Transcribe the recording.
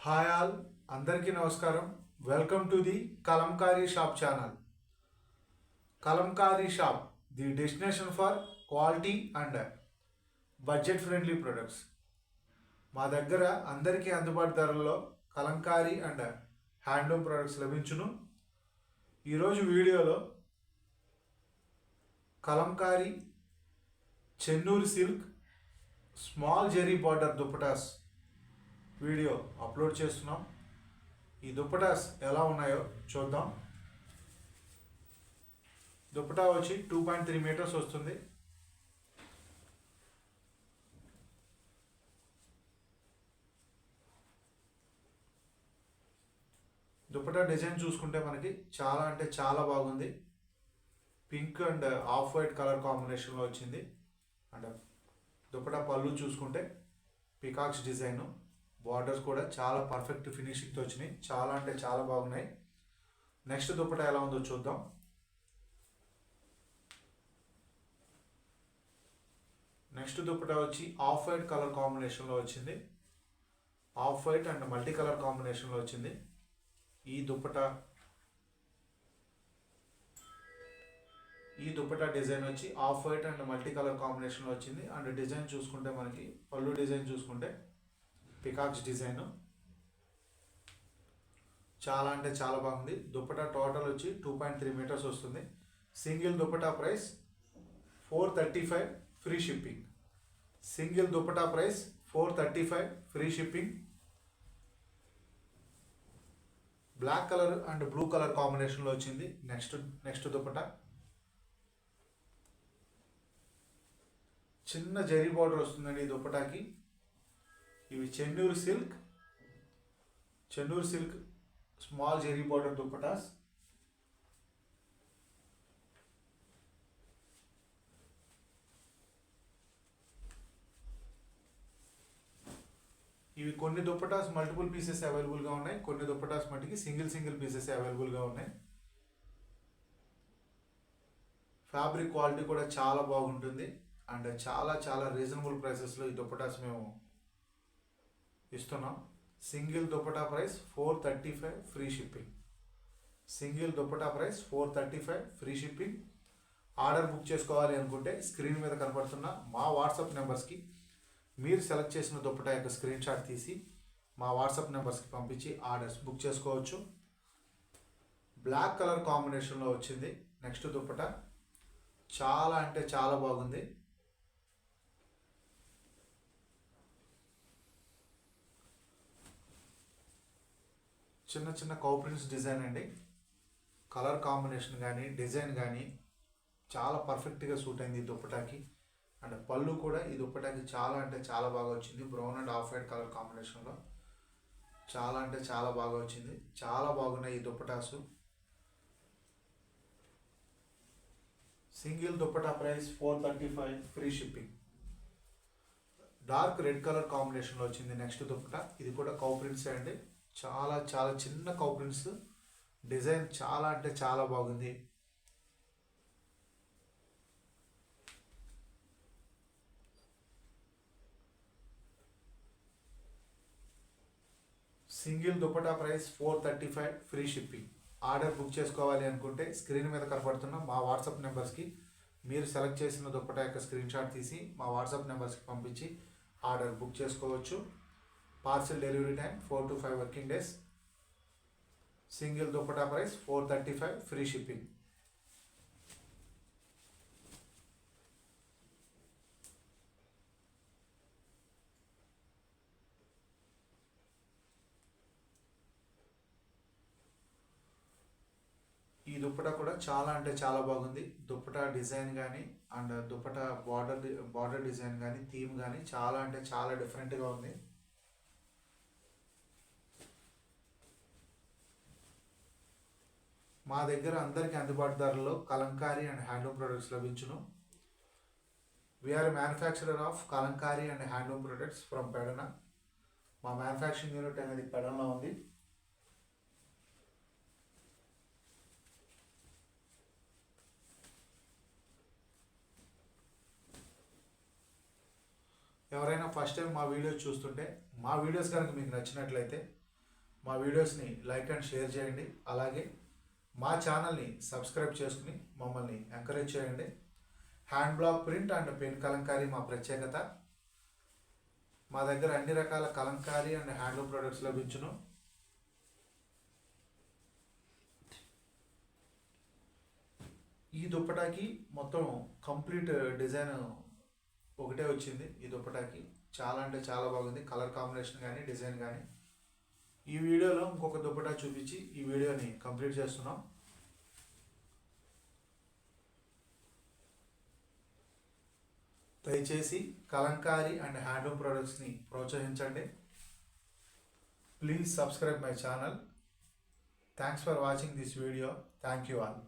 Hi all, అందరికీ నమస్కారం. Welcome to the Kalamkari shop channel. Kalamkari shop, the destination for quality and budget friendly products. మా దగ్గర అందరికీ అందుబాటు ధరల్లో కలంకారీ అండ్ హ్యాండ్లూమ్ ప్రొడక్ట్స్ లభించును. ఈరోజు వీడియోలో Kalamkari Chennur silk small zari border dupattas video upload చేస్తున్నాం. ఈ దుపటాస్ ఎలా ఉన్నాయో చూద్దాం. దుపటా వచ్చి 2.3 మీటర్స్ వస్తుంది. దుపటా డిజైన్ చూసుకుంటే మనకి చాలా అంటే చాలా బాగుంది. Pink and off white colour కాంబినేషన్లో వచ్చింది. అండ్ దుపటా పళ్ళు చూసుకుంటే పికాక్స్ డిజైను, బార్డర్స్ కూడా చాలా పర్ఫెక్ట్ ఫినిషింగ్తో వచ్చినాయి. చాలా అంటే చాలా బాగున్నాయి. నెక్స్ట్ దుపట్టా ఎలా ఉందో చూద్దాం. నెక్స్ట్ దుపట్టా వచ్చి ఆఫ్ వైట్ కలర్ కాంబినేషన్లో వచ్చింది. Off white and multi colour కాంబినేషన్లో వచ్చింది. ఈ దుపట్టా డిజైన్ వచ్చి off white and multi colour కాంబినేషన్లో వచ్చింది. అండ్ డిజైన్ చూసుకుంటే మనకి పళ్ళు డిజైన్ చూసుకుంటే పికాక్స్ డిజైన్ చాలా అంటే చాలా బాగుంది. దుపట్టా టోటల్ వచ్చి 2.3 మీటర్స్ వస్తుంది. Single dupatta price 435 free shipping. Single dupatta price 435 free shipping. Black colour and blue colour కాంబినేషన్లో వచ్చింది. నెక్స్ట్ దుపట్టా చిన్న జరీ బార్డర్ వస్తుందండి ఈ దుపటాకి. ఇవి Chennur silk small zari border dupattas. ఇవి కొన్ని దుపటాస్ మల్టిపుల్ పీసెస్ అవైలబుల్గా ఉన్నాయి. కొన్ని దుపటాస్ మటుకి సింగిల్ పీసెస్ అవైలబుల్గా ఉన్నాయి. ఫ్యాబ్రిక్ క్వాలిటీ కూడా చాలా బాగుంటుంది. అండ్ చాలా చాలా రీజనబుల్ ప్రైసెస్లో ఈ దుపటాస్ మేము ఇస్తున్నాం. Single dupatta price 435 free shipping. Single dupatta price 435 free shipping. Order book చేసుకోవాలి అనుకుంటే స్క్రీన్ మీద కనపడుతున్న మా వాట్సాప్ నెంబర్స్కి మీరు సెలెక్ట్ చేసిన దుపట్టా యొక్క స్క్రీన్ షాట్ తీసి మా వాట్సాప్ నెంబర్స్కి పంపించి ఆర్డర్స్ బుక్ చేసుకోవచ్చు. బ్లాక్ కలర్ కాంబినేషన్లో వచ్చింది నెక్స్ట్ దుపట్టా. చాలా అంటే చాలా బాగుంది. చిన్న చిన్న కౌ ప్రింట్స్ డిజైన్ అండి. కలర్ కాంబినేషన్ కానీ డిజైన్ కానీ చాలా పర్ఫెక్ట్గా సూట్ అయింది ఈ దుప్పటాకి. అండ్ పళ్ళు కూడా ఈ దుప్పటాకి చాలా అంటే చాలా బాగా వచ్చింది. Brown and off white colour కాంబినేషన్లో చాలా అంటే చాలా బాగా వచ్చింది. చాలా బాగున్నాయి ఈ dupattas. Single dupatta price 435 free shipping. Dark red colour కాంబినేషన్లో వచ్చింది నెక్స్ట్ దుప్పటా. ఇది కూడా కౌ ప్రింట్స్ అండి. చాలా చాలా చిన్న కౌ ప్రింట్స్. డిజైన్ చాలా అంటే చాలా బాగుంది. Single dupatta price 435 free shipping. Order book చేసుకోవాలి అనుకుంటే స్క్రీన్ మీద కనపడుతున్న మా వాట్సాప్ నెంబర్స్కి మీరు సెలెక్ట్ చేసిన దుపట్టా యొక్క స్క్రీన్ షాట్ తీసి మా వాట్సాప్ నెంబర్స్కి పంపించి ఆర్డర్ బుక్ చేసుకోవచ్చు. Parcel delivery time 4 to 5 working days. Single dupatta price 435 free shipping. ఈ దుపట్టా కూడా చాలా అంటే చాలా బాగుంది. దుపట్టా డిజైన్ కానీ అండ్ దుపట్టా బార్డర్ డిజైన్ కానీ థీమ్ కానీ చాలా అంటే చాలా డిఫరెంట్గా ఉంది. మా దగ్గర అందరికీ అందుబాటు ధరలో కలంకారీ అండ్ హ్యాండ్లూమ్ ప్రొడక్ట్స్ లభించును. We are manufacturer of Kalamkari and handloom products from Pedana. మా మ్యానుఫ్యాక్చరింగ్ యూనిట్ అనేది పెడనలో ఉంది. ఎవరైనా ఫస్ట్ టైం మా వీడియోస్ చూస్తుంటే మా వీడియోస్ కనుక మీకు నచ్చినట్లయితే మా వీడియోస్ని లైక్ అండ్ షేర్ చేయండి. అలాగే మా ఛానల్ని సబ్స్క్రైబ్ చేసుకుని మమ్మల్ని ఎంకరేజ్ చేయండి. Hand black print and pen Kalamkari మా ప్రత్యేకత. మా దగ్గర అన్ని రకాల కలంకారీ అండ్ హ్యాండ్లూమ్ ప్రొడక్ట్స్ లభించును. ఈ దుప్పటాకి మొత్తం కంప్లీట్ డిజైన్ ఒకటే వచ్చింది. ఈ దుప్పటాకి చాలా అంటే చాలా బాగుంది. కలర్ కాంబినేషన్ కానీ డిజైన్ కానీ. ఈ వీడియోలో ఇంకొక దుప్పటా చూపించి ఈ వీడియోని కంప్లీట్ చేస్తున్నాం. దయచేసి కలంకారీ అండ్ హ్యాండ్లూమ్ ప్రొడక్ట్స్ని ప్రోత్సహించండి. Please subscribe my channel. Thanks for watching this video. Thank you all.